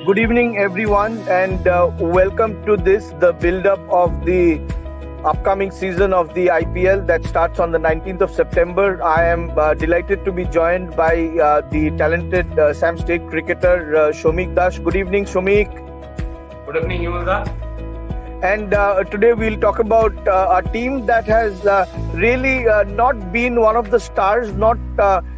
Good evening, everyone, and welcome to the build-up of the upcoming season of the IPL that starts on the 19th of September. I am delighted to be joined by the talented Sam State cricketer Shomik Das. Good evening, Shomik. Good evening, Yunus. And today we'll talk about a team that has really not been one of the stars, not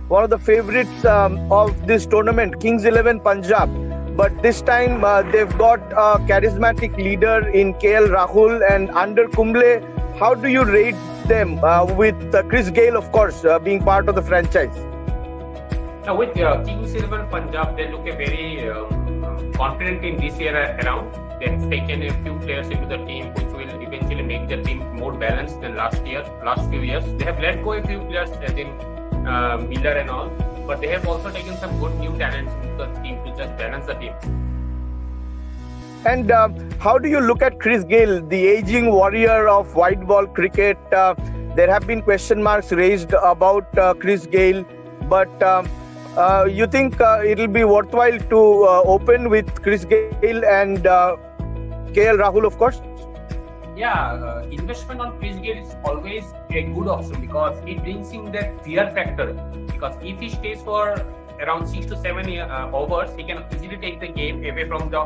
one of the favorites of this tournament, Kings 11 Punjab. But this time they've got a charismatic leader in KLRAHUL, and under Kumble, how do you rate them with GAYLE, of course, being part of the franchise? Now with Kings 11 Punjab, they look a very confident in this year around. They have taken a few players into the team which will eventually make the team more balanced than last few years. They have let go a few players as in Miller and all, but they have also taken some good new talents into the team to just balance the team. And how do you look at GAYLE, the aging warrior of white ball cricket? There have been question marks raised about GAYLE, but you think it'll be worthwhile to open with GAYLE and KLRAHUL, of course? Yeah, investment on GAYLE is always a good option because it brings in that fear factor. Because if he stays for around 6 to 7 overs, he can easily take the game away from the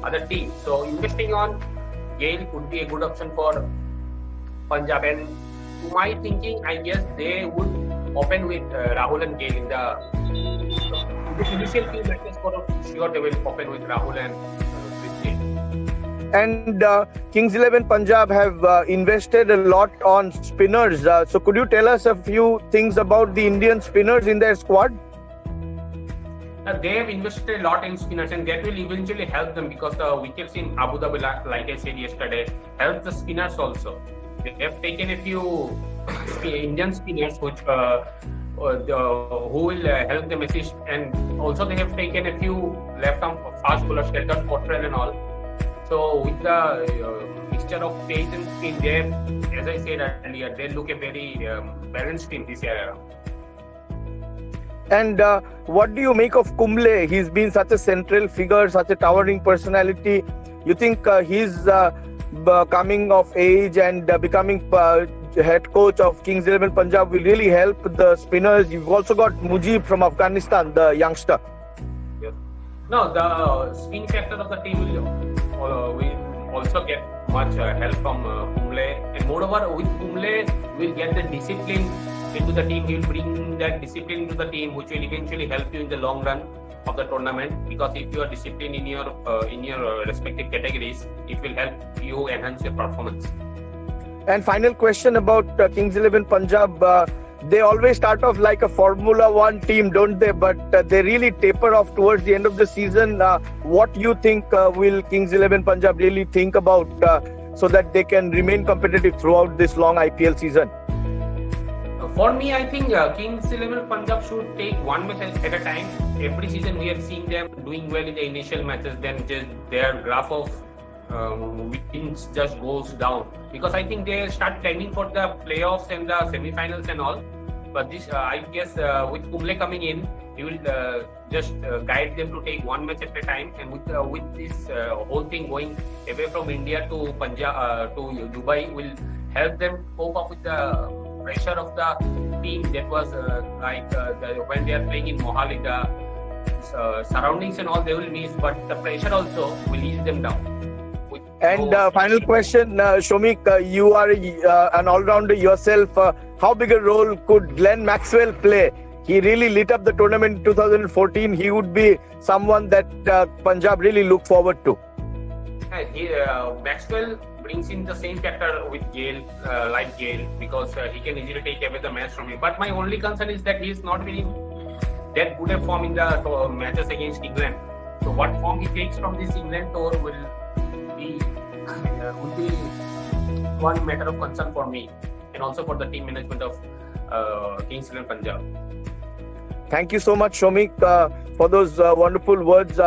other team. So investing on GAYLE would be a good option for Punjab. And to my thinking, I guess they would open with Rahul and GAYLE in the initial few matches. For sure, they will open with Rahul and GAYLE. And Kings 11 Punjab have invested a lot on spinners. So could you tell us a few things about the Indian spinners in their squad? They have invested a lot in spinners, and that will eventually help them because the wickets in Abu Dhabi, like I said yesterday, help the spinners also. They have taken a few Indian spinners which who will help them assist, and also they have taken a few left-arm fast bowlers, Shelton Cottrell and all. So with the mixture of pace and speed, they, as I said earlier, they look a very balanced team this year. And what do you make of Kumble? He's been such a central figure, such a towering personality. You think he's coming of age and becoming head coach of Kings 11 Punjab will really help the spinners? You've also got Mujib from Afghanistan, the youngster. Yes. No, the spin factor of the team will also get much help from Kumble. And moreover, with Kumble, we'll get the discipline into the team. He will bring that discipline into the team, which will eventually help you in the long run of the tournament. Because if you are disciplined in your respective categories, it will help you enhance your performance. And final question about Kings 11 Punjab. They always start off like a Formula 1 team, don't they? But they really taper off towards the end of the season. What do you think will Kings 11 Punjab really think about so that they can remain competitive throughout this long IPL season? For me, I think Kings 11 Punjab should take one match at a time. Every season we have seen them doing well in the initial matches, then just their graph of wins just goes down. Because I think they start planning for the playoffs and the semi-finals and all. But this, I guess, with Kumble coming in, he will just guide them to take one match at a time. And with this whole thing going away from India to Punjab to Dubai will help them cope up with the pressure of the team that was when they are playing in Mohali, the surroundings and all they will miss, but the pressure also will ease them down. And final question, Shomik, you are an all-rounder yourself. How big a role could Glenn Maxwell play? He really lit up the tournament in 2014. He would be someone that Punjab really look forward to. Maxwell brings in the same factor with GAYLE, like GAYLE, because he can easily take away the match from him. But my only concern is that he is not very that good a form in the matches against England. So what form he takes from this England tour will be one matter of concern for me, and also for the team management of Kings 11 Punjab. Thank you so much, Shomik, for those wonderful words.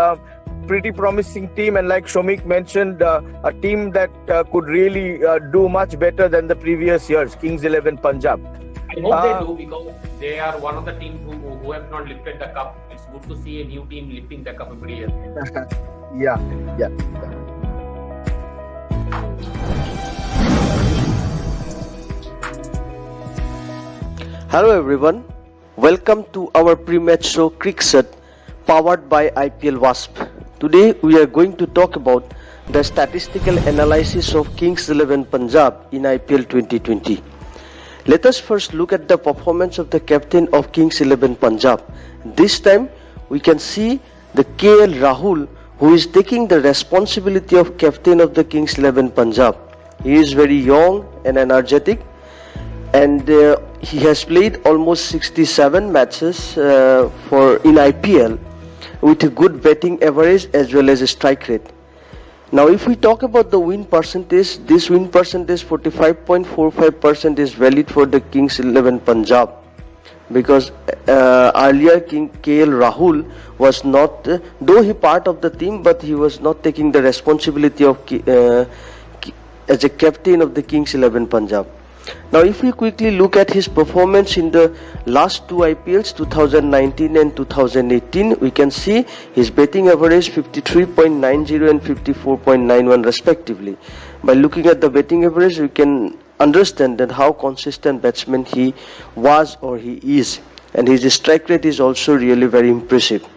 pretty promising team, and like Shomik mentioned, a team that could really do much better than the previous years, Kings 11 Punjab. I hope they do, because they are one of the teams who have not lifted the cup. It's good to see a new team lifting the cup every year. Yeah. Hello everyone, welcome to our pre-match show Cric powered by IPL Wasp. Today we are going to talk about the statistical analysis of Kings 11 Punjab in IPL 2020. Let us first look at the performance of the captain of Kings 11 Punjab. This time we can see the KLRAHUL, who is taking the responsibility of captain of the Kings 11 Punjab. He is very young and energetic, and he has played almost 67 matches in IPL with a good batting average as well as a strike rate. Now if we talk about the win percentage, this win percentage 45.45% is valid for the Kings 11 Punjab, because earlier KLRAHUL was not, though he part of the team, but he was not taking the responsibility of as a captain of the Kings 11 Punjab. Now if we quickly look at his performance in the last two IPLs, 2019 and 2018, we can see his batting average 53.90 and 54.91 respectively. By looking at the batting average, we can understand that how consistent batsman he was or he is, and his strike rate is also really very impressive.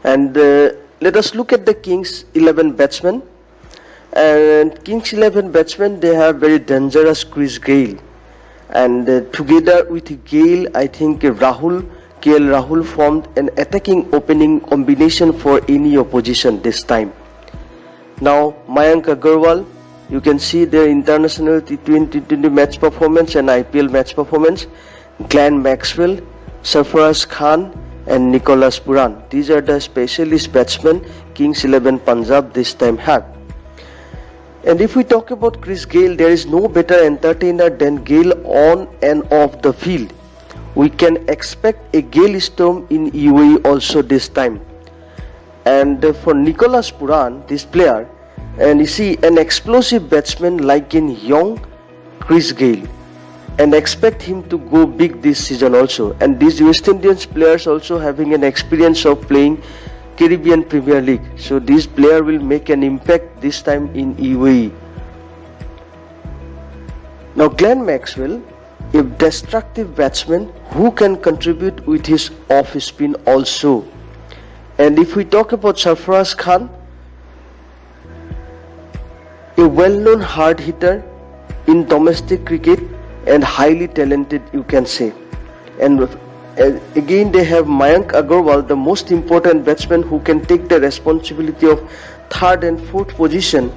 And let us look at the Kings 11 batsmen. And Kings 11 batsmen, they have very dangerous GAYLE, and together with GAYLE, I think KLRAHUL formed an attacking opening combination for any opposition this time. Now Mayank Agarwal, you can see their international T20 match performance and IPL match performance. Maxwell, Sarfaraz Khan and Nicholas Puran, these are the specialist batsmen Kings 11 Punjab this time have. And if we talk about GAYLE, there is no better entertainer than GAYLE on and off the field. We can expect a GAYLE storm in UAE also this time. And for Nicholas Puran, this player, and you see an explosive batsman like in young GAYLE, and expect him to go big this season also. And these West Indians players also having an experience of playing Caribbean Premier League, so this player will make an impact this time in UAE. Now Maxwell, a destructive batsman who can contribute with his off spin also. And if we talk about Sarfaraz Khan, a well-known hard hitter in domestic cricket and highly talented, you can say. And again they have Mayank Agarwal, the most important batsman who can take the responsibility of third and fourth position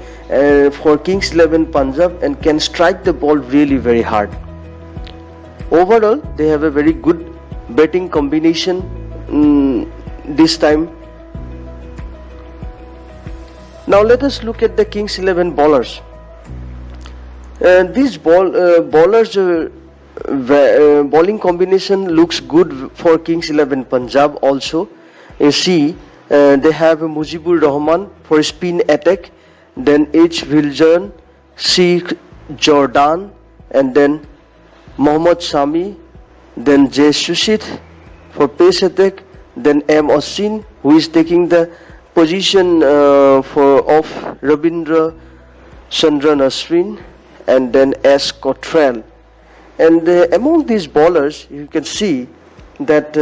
for Kings 11 Punjab and can strike the ball really very hard. Overall, they have a very good batting combination this time. Now let us look at the Kings 11 bowlers. These bowlers bowling combination looks good for Kings 11 Punjab also. You see they have Mujibur Rahman for spin attack, then H. Viljan, C. Jordan, and then Mohammad Sami, then J. Sushit for pace attack, then M. Osin, who is taking the position of Rabindra Chandran Ashwin, and then S. Cottrell. And among these bowlers, you can see that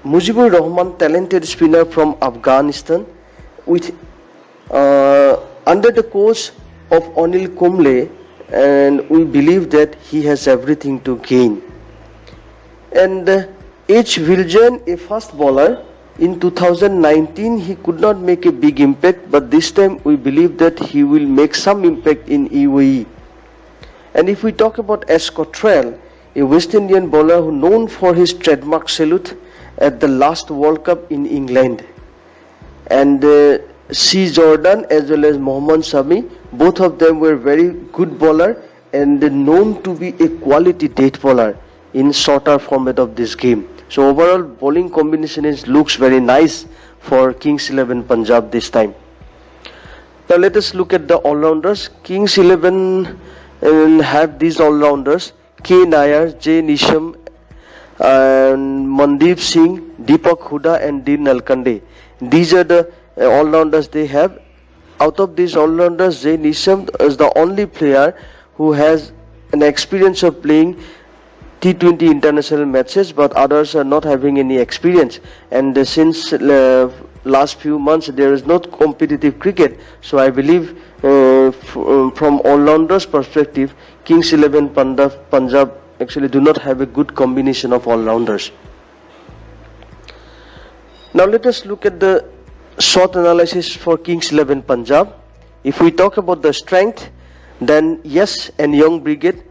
Mujibur Rahman, talented spinner from Afghanistan, with under the coach of Anil Kumble, and we believe that he has everything to gain. And H. Viljan, a fast bowler, in 2019 he could not make a big impact, but this time we believe that he will make some impact in UAE. And if we talk about S. Cottrell, a West Indian bowler who known for his trademark salute at the last World Cup in England, and C. Jordan as well as Mohammad Sami, both of them were very good bowler and known to be a quality death bowler in shorter format of this game. So overall bowling combination looks very nice for Kings 11 Punjab this time. Now let us look at the all-rounders. Kings 11 have these all-rounders: K. Nair, J. Nisham, and Mandeep Singh, Deepak Huda and Dean Nalkande. These are the all-rounders they have. Out of these all-rounders, J. Nisham is the only player who has an experience of playing T20 international matches, but others are not having any experience. And since last few months there is not competitive cricket, so I believe from all-rounders perspective, Kings 11 Punjab actually do not have a good combination of all-rounders. Now let us look at the short analysis for Kings 11 Punjab. If we talk about the strength, then yes, and young brigade,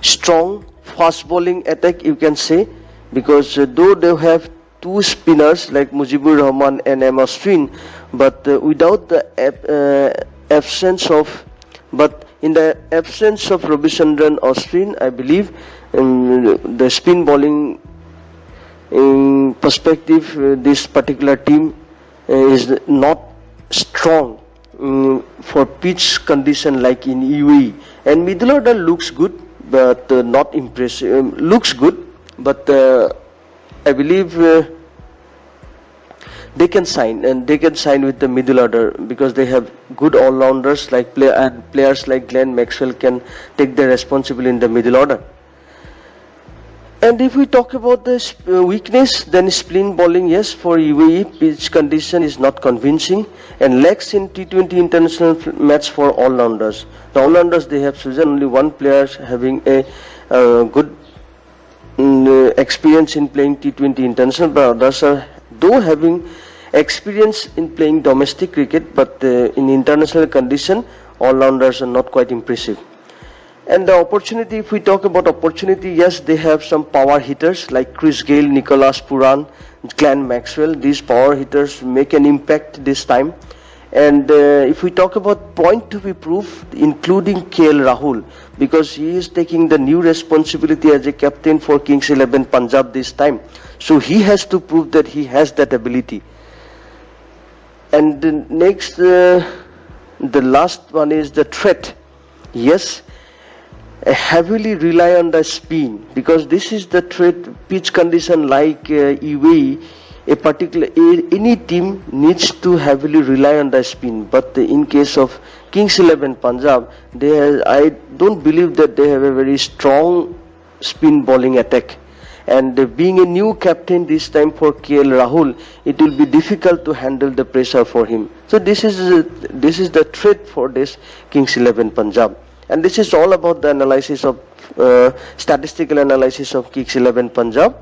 strong, fast bowling attack you can say, because though they have two spinners like Mujibur Rahman and M. Ashwin, but without the absence of, but in the absence of Rabichandran Ashwin, I believe the spin bowling perspective, this particular team is not strong for pitch condition like in UAE. And middle order looks good, but not impressive. Looks good, but I believe they can sign, and they can sign with the middle order because they have good all-rounders like players like Glenn Maxwell can take their responsibility in the middle order. And if we talk about the weakness, then spin bowling, yes, for UAE, pitch condition is not convincing, and lacks in T20 international match for all-rounders. The all-rounders they have chosen only one player having a good experience in playing T20 international, but others are though having experience in playing domestic cricket, but in international condition, all-rounders are not quite impressive. And the opportunity, if we talk about opportunity, yes, they have some power hitters like Chris Gayle, Nicholas Puran, Glenn Maxwell. These power hitters make an impact this time. And if we talk about point to be proved, including KLRAHUL, because he is taking the new responsibility as a captain for Kings 11 Punjab this time. So he has to prove that he has that ability. And the next, the last one is the threat. Yes, heavily rely on the spin, because this is the threat. Pitch condition like UAE, any team needs to heavily rely on the spin, but in case of Kings 11 Punjab, I don't believe that they have a very strong spin bowling attack. And being a new captain this time for KLRAHUL, it will be difficult to handle the pressure for him. So this is the threat for this Kings 11 Punjab. And this is all about the analysis of statistical analysis of Kings 11 Punjab.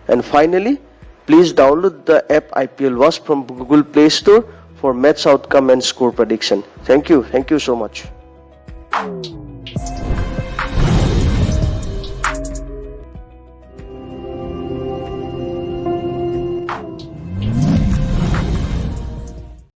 And finally, please download the app IPL Wasp from Google Play Store for match outcome and score prediction. Thank you so much.